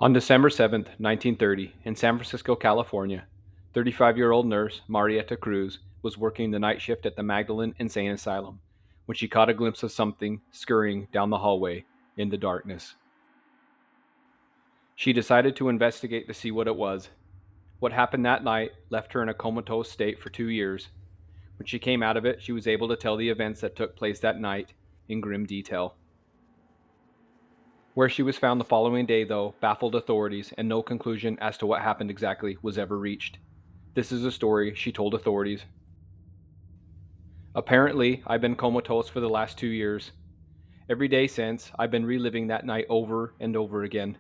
On December 7th, 1930, in San Francisco, California, 35-year-old nurse Marieta Cruz was working the night shift at the Magdalen Insane Asylum when she caught a glimpse of something scurrying down the hallway in the darkness. She decided to investigate to see what it was. What happened that night left her in a comatose state for 2 years. When she came out of it, she was able to tell the events that took place that night in grim detail. Where she was found the following day, though, baffled authorities, and no conclusion as to what happened exactly was ever reached. This is a story she told authorities. Apparently, I've been comatose for the last 2 years. Every day since, I've been reliving that night over and over again.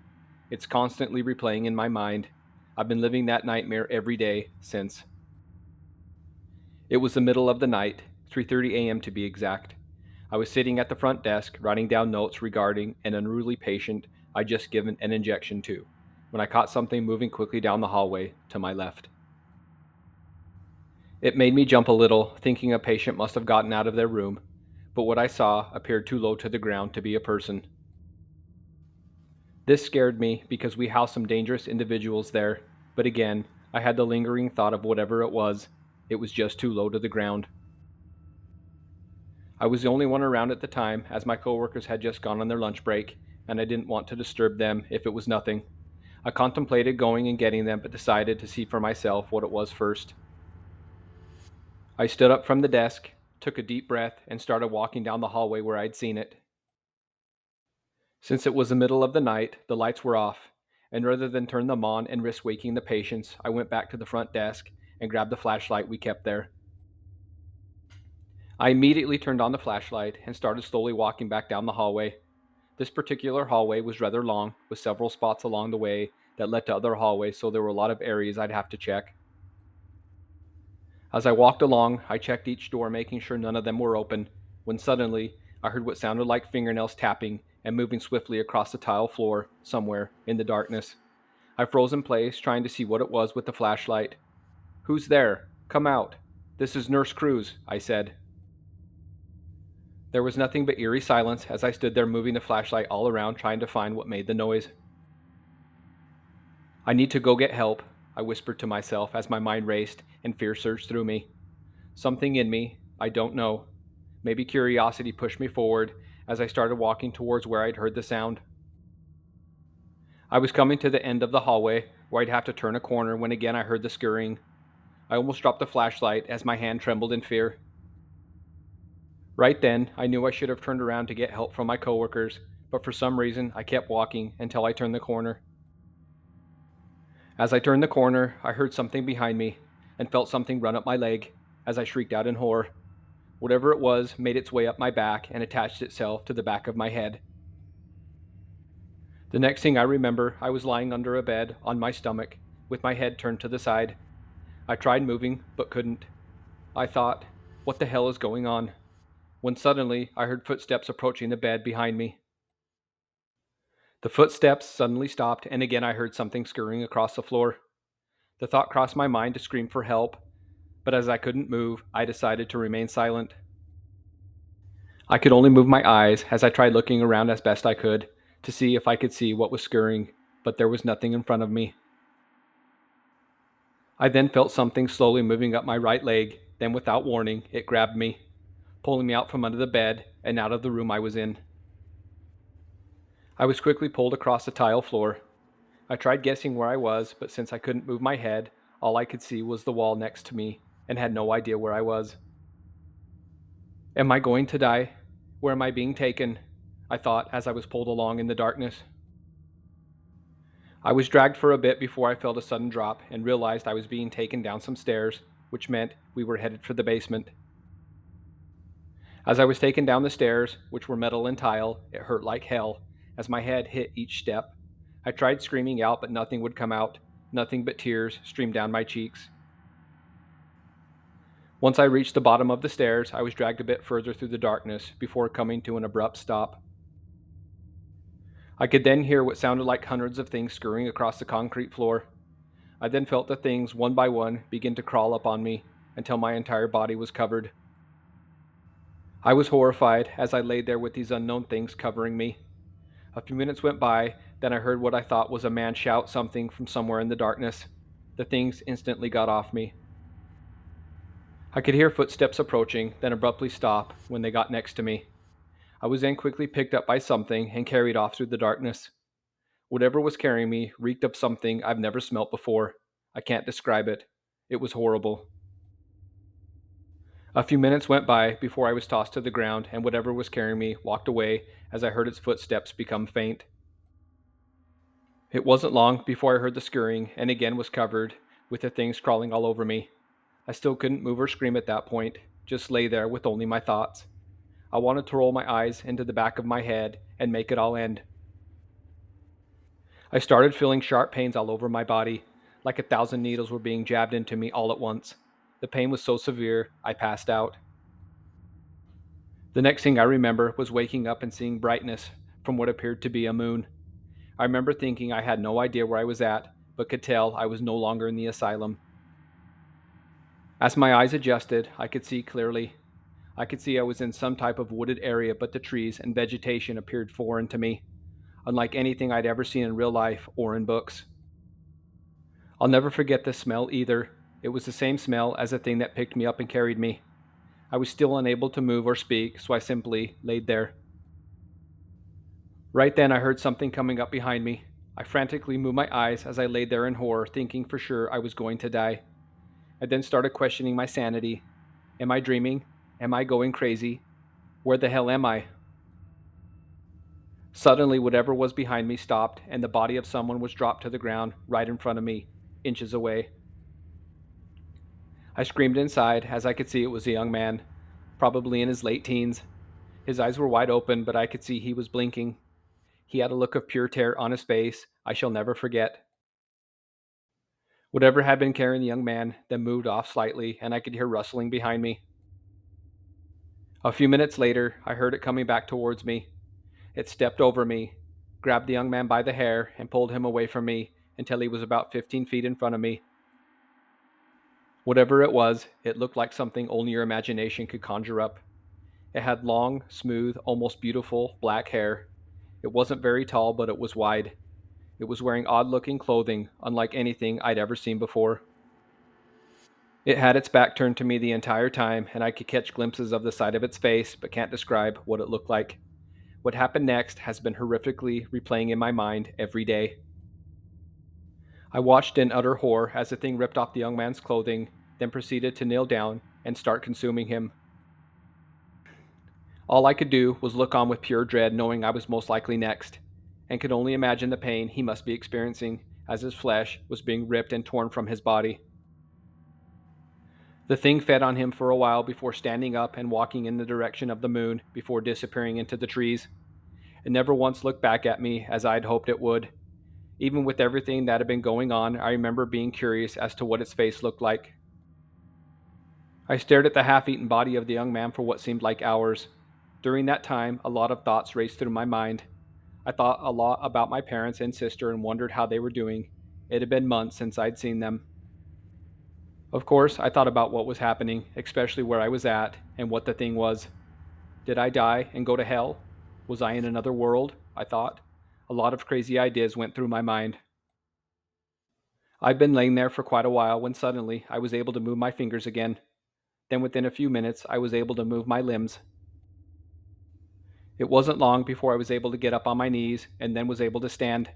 It's constantly replaying in my mind. I've been living that nightmare every day since. It was the middle of the night, 3:30 a.m. to be exact. I was sitting at the front desk writing down notes regarding an unruly patient I'd just given an injection to, when I caught something moving quickly down the hallway to my left. It made me jump a little, thinking a patient must have gotten out of their room, but what I saw appeared too low to the ground to be a person. This scared me because we housed some dangerous individuals there, but again, I had the lingering thought of whatever it was just too low to the ground. I was the only one around at the time, as my coworkers had just gone on their lunch break, and I didn't want to disturb them if it was nothing. I contemplated going and getting them, but decided to see for myself what it was first. I stood up from the desk, took a deep breath, and started walking down the hallway where I'd seen it. Since it was the middle of the night, the lights were off, and rather than turn them on and risk waking the patients, I went back to the front desk and grabbed the flashlight we kept there. I immediately turned on the flashlight and started slowly walking back down the hallway. This particular hallway was rather long, with several spots along the way that led to other hallways, so there were a lot of areas I'd have to check. As I walked along, I checked each door, making sure none of them were open, when suddenly I heard what sounded like fingernails tapping and moving swiftly across the tile floor somewhere in the darkness. I froze in place, trying to see what it was with the flashlight. "Who's there? Come out. This is Nurse Cruz," I said. There was nothing but eerie silence as I stood there moving the flashlight all around, trying to find what made the noise. "I need to go get help," I whispered to myself as my mind raced and fear surged through me. Something in me, I don't know, maybe curiosity, pushed me forward as I started walking towards where I'd heard the sound. I was coming to the end of the hallway where I'd have to turn a corner when again I heard the scurrying. I almost dropped the flashlight as my hand trembled in fear. Right then, I knew I should have turned around to get help from my coworkers, but for some reason I kept walking until I turned the corner. As I turned the corner, I heard something behind me and felt something run up my leg as I shrieked out in horror. Whatever it was made its way up my back and attached itself to the back of my head. The next thing I remember, I was lying under a bed on my stomach with my head turned to the side. I tried moving, but couldn't. I thought, what the hell is going on? When suddenly I heard footsteps approaching the bed behind me. The footsteps suddenly stopped, and again I heard something scurrying across the floor. The thought crossed my mind to scream for help, but as I couldn't move, I decided to remain silent. I could only move my eyes as I tried looking around as best I could to see if I could see what was scurrying, but there was nothing in front of me. I then felt something slowly moving up my right leg, then without warning, it grabbed me, pulling me out from under the bed and out of the room I was in. I was quickly pulled across the tile floor. I tried guessing where I was, but since I couldn't move my head, all I could see was the wall next to me and had no idea where I was. Am I going to die? Where am I being taken? I thought as I was pulled along in the darkness. I was dragged for a bit before I felt a sudden drop and realized I was being taken down some stairs, which meant we were headed for the basement. As I was taken down the stairs, which were metal and tile, it hurt like hell as my head hit each step. I tried screaming out, but nothing would come out. Nothing but tears streamed down my cheeks. Once I reached the bottom of the stairs, I was dragged a bit further through the darkness before coming to an abrupt stop. I could then hear what sounded like hundreds of things scurrying across the concrete floor. I then felt the things one by one begin to crawl up on me until my entire body was covered. I was horrified as I lay there with these unknown things covering me. A few minutes went by, Then I heard what I thought was a man shout something from somewhere in the darkness. The things instantly got off me. I could hear footsteps approaching, then abruptly stop when they got next to me. I was then quickly picked up by something and carried off through the darkness. Whatever was carrying me reeked of something I've never smelt before. I can't describe it. It was horrible. A few minutes went by before I was tossed to the ground, and whatever was carrying me walked away as I heard its footsteps become faint. It wasn't long before I heard the scurrying and again was covered with the things crawling all over me. I still couldn't move or scream at that point, just lay there with only my thoughts. I wanted to roll my eyes into the back of my head and make it all end. I started feeling sharp pains all over my body, like 1,000 needles were being jabbed into me all at once. The pain was so severe, I passed out. The next thing I remember was waking up and seeing brightness from what appeared to be a moon. I remember thinking I had no idea where I was at, but could tell I was no longer in the asylum. As my eyes adjusted, I could see clearly. I could see I was in some type of wooded area, but the trees and vegetation appeared foreign to me, unlike anything I'd ever seen in real life or in books. I'll never forget the smell either. It was the same smell as the thing that picked me up and carried me. I was still unable to move or speak, so I simply laid there. Right then, I heard something coming up behind me. I frantically moved my eyes as I laid there in horror, thinking for sure I was going to die. I then started questioning my sanity. Am I dreaming? Am I going crazy? Where the hell am I? Suddenly, whatever was behind me stopped, and the body of someone was dropped to the ground right in front of me, inches away. I screamed inside as I could see it was a young man, probably in his late teens. His eyes were wide open, but I could see he was blinking. He had a look of pure terror on his face I shall never forget. Whatever had been carrying the young man then moved off slightly, and I could hear rustling behind me. A few minutes later, I heard it coming back towards me. It stepped over me, grabbed the young man by the hair, and pulled him away from me until he was about 15 feet in front of me. Whatever it was, it looked like something only your imagination could conjure up. It had long, smooth, almost beautiful black hair. It wasn't very tall, but it was wide. It was wearing odd-looking clothing, unlike anything I'd ever seen before. It had its back turned to me the entire time, and I could catch glimpses of the side of its face, but can't describe what it looked like. What happened next has been horrifically replaying in my mind every day. I watched in utter horror as the thing ripped off the young man's clothing, then proceeded to kneel down and start consuming him. All I could do was look on with pure dread, knowing I was most likely next, and could only imagine the pain he must be experiencing as his flesh was being ripped and torn from his body. The thing fed on him for a while before standing up and walking in the direction of the moon before disappearing into the trees. It never once looked back at me as I'd hoped it would. Even with everything that had been going on, I remember being curious as to what its face looked like. I stared at the half-eaten body of the young man for what seemed like hours. During that time, a lot of thoughts raced through my mind. I thought a lot about my parents and sister and wondered how they were doing. It had been months since I'd seen them. Of course, I thought about what was happening, especially where I was at and what the thing was. Did I die and go to hell? Was I in another world? I thought. A lot of crazy ideas went through my mind. I'd been laying there for quite a while when suddenly I was able to move my fingers again. Then within a few minutes, I was able to move my limbs. It wasn't long before I was able to get up on my knees and then was able to stand.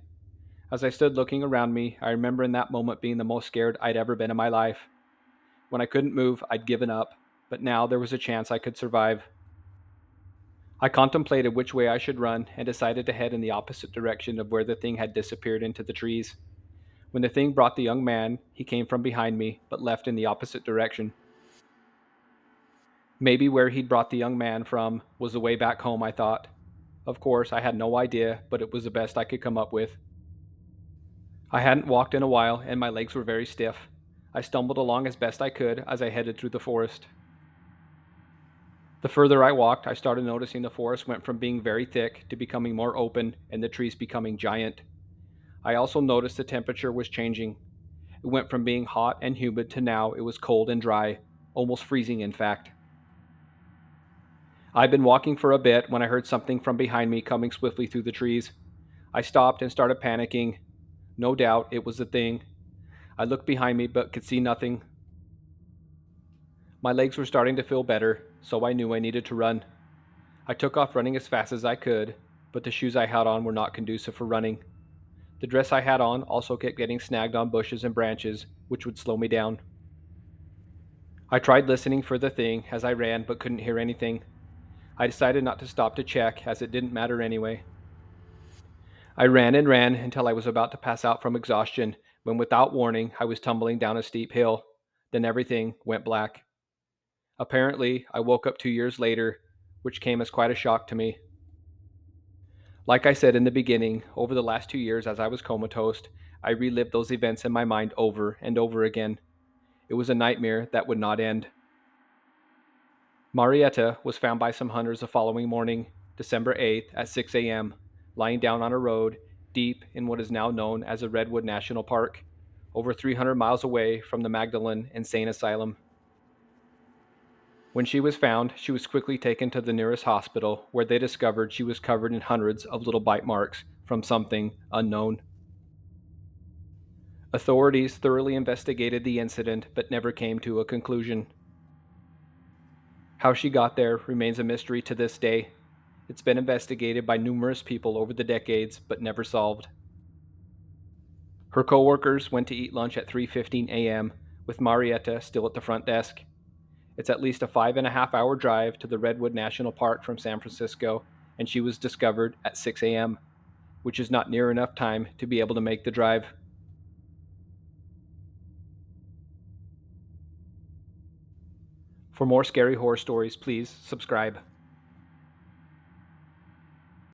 As I stood looking around me, I remember in that moment being the most scared I'd ever been in my life. When I couldn't move, I'd given up, but now there was a chance I could survive. I contemplated which way I should run and decided to head in the opposite direction of where the thing had disappeared into the trees. When the thing brought the young man, he came from behind me, but left in the opposite direction. Maybe where he'd brought the young man from was the way back home, I thought. Of course, I had no idea, but it was the best I could come up with. I hadn't walked in a while, and my legs were very stiff. I stumbled along as best I could as I headed through the forest. The further I walked, I started noticing the forest went from being very thick to becoming more open and the trees becoming giant. I also noticed the temperature was changing. It went from being hot and humid to now it was cold and dry, almost freezing in fact. I'd been walking for a bit when I heard something from behind me coming swiftly through the trees. I stopped and started panicking. No doubt it was the thing. I looked behind me but could see nothing. My legs were starting to feel better, so I knew I needed to run. I took off running as fast as I could, but the shoes I had on were not conducive for running. The dress I had on also kept getting snagged on bushes and branches, which would slow me down. I tried listening for the thing as I ran but couldn't hear anything. I decided not to stop to check as it didn't matter anyway. I ran and ran until I was about to pass out from exhaustion when, without warning, I was tumbling down a steep hill. Then everything went black. Apparently, I woke up 2 years later, which came as quite a shock to me. Like I said in the beginning, over the last 2 years as I was comatose, I relived those events in my mind over and over again. It was a nightmare that would not end. Marieta was found by some hunters the following morning, December 8th at 6 a.m., lying down on a road deep in what is now known as the Redwood National Park, over 300 miles away from the Magdalen insane asylum. When she was found, she was quickly taken to the nearest hospital, where they discovered she was covered in hundreds of little bite marks from something unknown. Authorities thoroughly investigated the incident but never came to a conclusion. How she got there remains a mystery to this day. It's been investigated by numerous people over the decades but never solved. Her coworkers went to eat lunch at 3:15 a.m. with Marieta still at the front desk. It's at least a 5.5 hour drive to the Redwood National Park from San Francisco, and she was discovered at 6 a.m., which is not near enough time to be able to make the drive. For more scary horror stories, please subscribe.